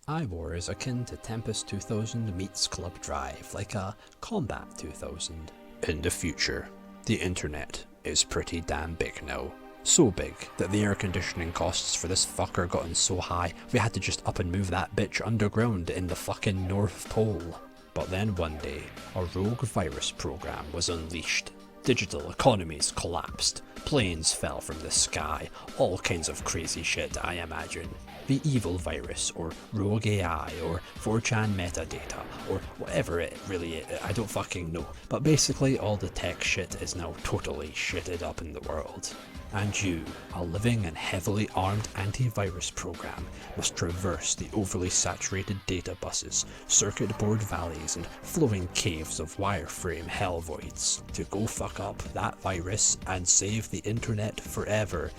iWar is akin to Tempest 2000 meets Club Drive, like a Combat 2000. In the future, the internet is pretty damn big now. So big that the air conditioning costs for this fucker gotten so high we had to just up and move that bitch underground in the fucking North Pole. But then one day, a rogue virus program was unleashed. Digital economies collapsed, planes fell from the sky, all kinds of crazy shit I imagine. The evil virus, or rogue AI, or 4chan metadata, or whatever it really is, I don't fucking know. But basically all the tech shit is now totally shitted up in the world. And you, a living and heavily armed antivirus program, must traverse the overly saturated data buses, circuit board valleys and flowing caves of wireframe hell voids to go fuck up that virus and save the internet forever.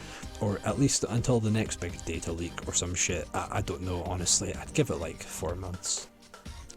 Or at least until the next big data leak or some shit. I don't know, honestly. I'd give it like 4 months.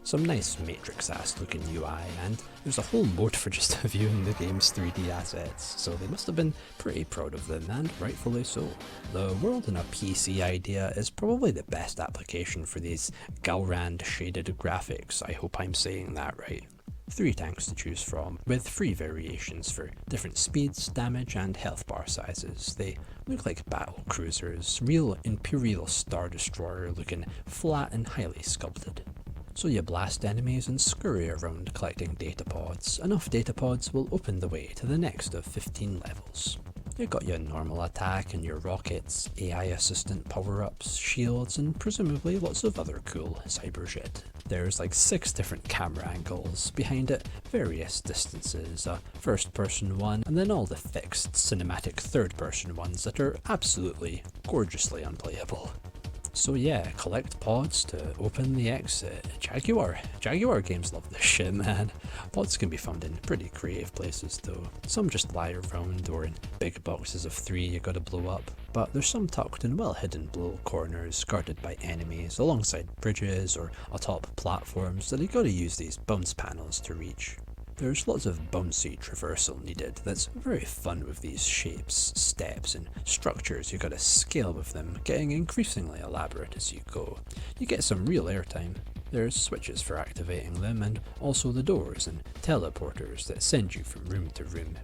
Some nice Matrix-ass looking UI, and there's a whole mode for just viewing the game's 3D assets, so they must have been pretty proud of them, and rightfully so. The world in a PC idea is probably the best application for these Galrand shaded graphics, I hope I'm saying that right. 3 tanks to choose from, with 3 variations for different speeds, damage and health bar sizes. They look like battle cruisers, real Imperial Star Destroyer looking flat and highly sculpted. So you blast enemies and scurry around collecting data pods. Enough data pods will open the way to the next of 15 levels. You got your normal attack and your rockets, AI assistant power-ups, shields, and presumably lots of other cool cyber shit. There's like 6 different camera angles, behind it various distances, a first-person one, and then all the fixed cinematic third-person ones that are absolutely gorgeously unplayable. So yeah, collect pods to open the exit. Jaguar games love this shit, man. Pods can be found in pretty creative places though. Some just lie around or in big boxes of 3 you gotta blow up. But there's some tucked in well hidden below corners, guarded by enemies, alongside bridges or atop platforms that you gotta use these bounce panels to reach. There's lots of bouncy traversal needed that's very fun with these shapes, steps and structures. You gotta scale with them, getting increasingly elaborate as you go. You get some real airtime. There's switches for activating them and also the doors and teleporters that send you from room to room.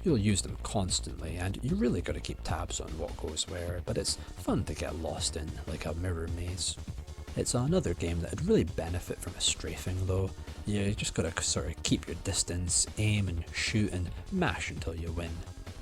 You'll use them constantly and you really gotta keep tabs on what goes where, but it's fun to get lost in, like a mirror maze. It's another game that would really benefit from a strafing though. You just gotta sort of keep your distance, aim and shoot and mash until you win.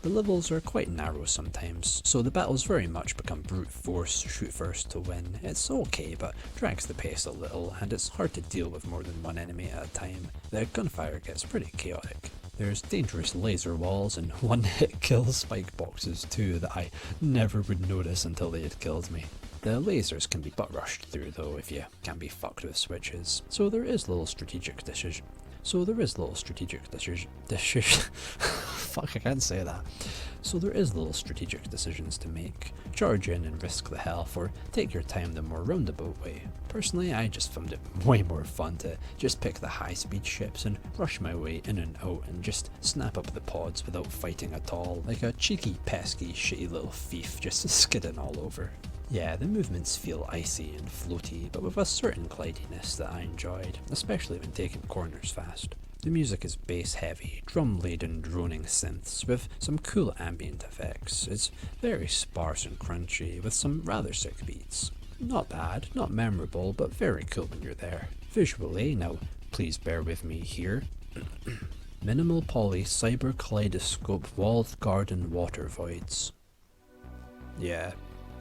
The levels are quite narrow sometimes, so the battles very much become brute force, shoot first to win. It's okay, but drags the pace a little, and it's hard to deal with more than one enemy at a time. The gunfire gets pretty chaotic. There's dangerous laser walls and one-hit kill spike boxes too that I never would notice until they had killed me. The lasers can be butt rushed through though if you can't be fucked with switches, so there is little strategic decision. Fuck, I can't say that. So there is little strategic decisions to make. Charge in and risk the health, or take your time the more roundabout way. Personally, I just found it way more fun to just pick the high-speed ships and rush my way in and out and just snap up the pods without fighting at all, like a cheeky, pesky, shitty little thief just skidding all over. Yeah, the movements feel icy and floaty, but with a certain glidiness that I enjoyed, especially when taking corners fast. The music is bass-heavy, drum-laden droning synths with some cool ambient effects. It's very sparse and crunchy, with some rather sick beats. Not bad, not memorable, but very cool when you're there. Visually, now please bear with me here. Minimal poly cyber kaleidoscope walled garden water voids. Yeah.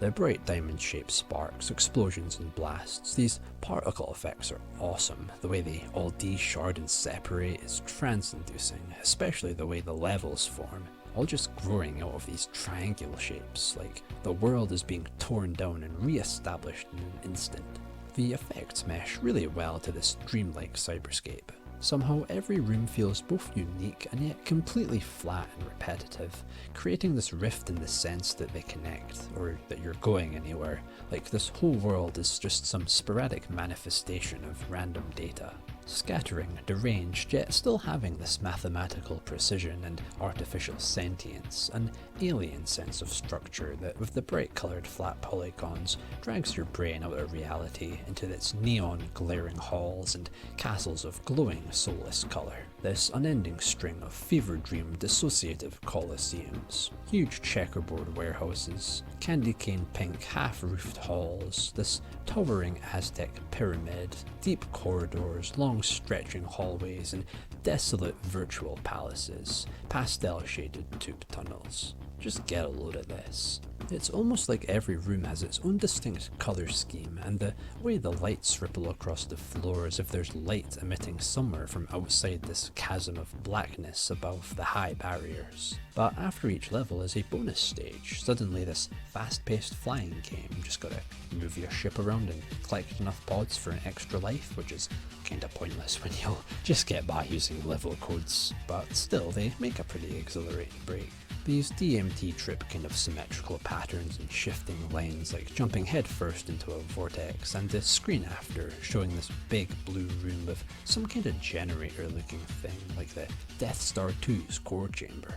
The bright diamond-shaped sparks, explosions and blasts, these particle effects are awesome. The way they all de-shard and separate is trance-inducing, especially the way the levels form, all just growing out of these triangular shapes, like the world is being torn down and re-established in an instant. The effects mesh really well to this dreamlike cyberscape. Somehow every room feels both unique and yet completely flat and repetitive, creating this rift in the sense that they connect, or that you're going anywhere, like this whole world is just some sporadic manifestation of random data. scattering, deranged, yet still having this mathematical precision and artificial sentience, an alien sense of structure that, with the bright coloured flat polygons, drags your brain out of reality into its neon glaring halls and castles of glowing soulless colour. This unending string of fever dream dissociative colosseums, huge checkerboard warehouses, candy cane pink half-roofed halls, this towering Aztec pyramid, deep corridors, long stretching hallways, and desolate virtual palaces, pastel-shaded tube tunnels. Just get a load of this. It's almost like every room has its own distinct colour scheme, and the way the lights ripple across the floor as if there's light emitting somewhere from outside this chasm of blackness above the high barriers. But after each level is a bonus stage, suddenly this fast-paced flying game. You just gotta move your ship around and collect enough pods for an extra life, which is kinda pointless when you'll just get by using level codes, but still they make a pretty exhilarating break. These DMT trip kind of symmetrical patterns and shifting lines, like jumping headfirst into a vortex, and the screen after showing this big blue room with some kind of generator looking thing like the Death Star 2's core chamber.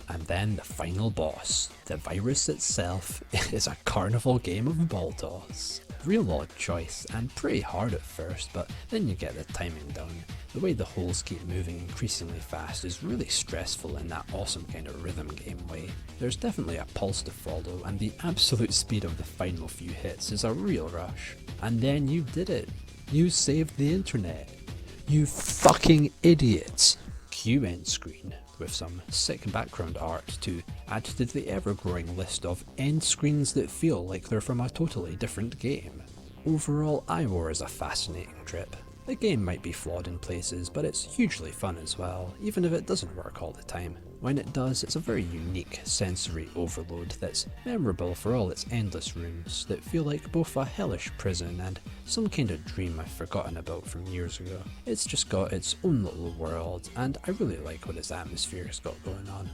And then the final boss, the virus itself, is a carnival game of ball toss. Real odd choice, and pretty hard at first, but then you get the timing down. The way the holes keep moving increasingly fast is really stressful in that awesome kind of rhythm game way. There's definitely a pulse to follow, and the absolute speed of the final few hits is a real rush. And then you did it. You saved the internet. You fucking idiots. Cue end screen, with some sick background art to add to the ever-growing list of end screens that feel like they're from a totally different game. Overall, iWar is a fascinating trip. The game might be flawed in places, but it's hugely fun as well, even if it doesn't work all the time. When it does, it's a very unique sensory overload that's memorable for all its endless rooms that feel like both a hellish prison and some kind of dream I've forgotten about from years ago. It's just got its own little world, and I really like what its atmosphere's got going on.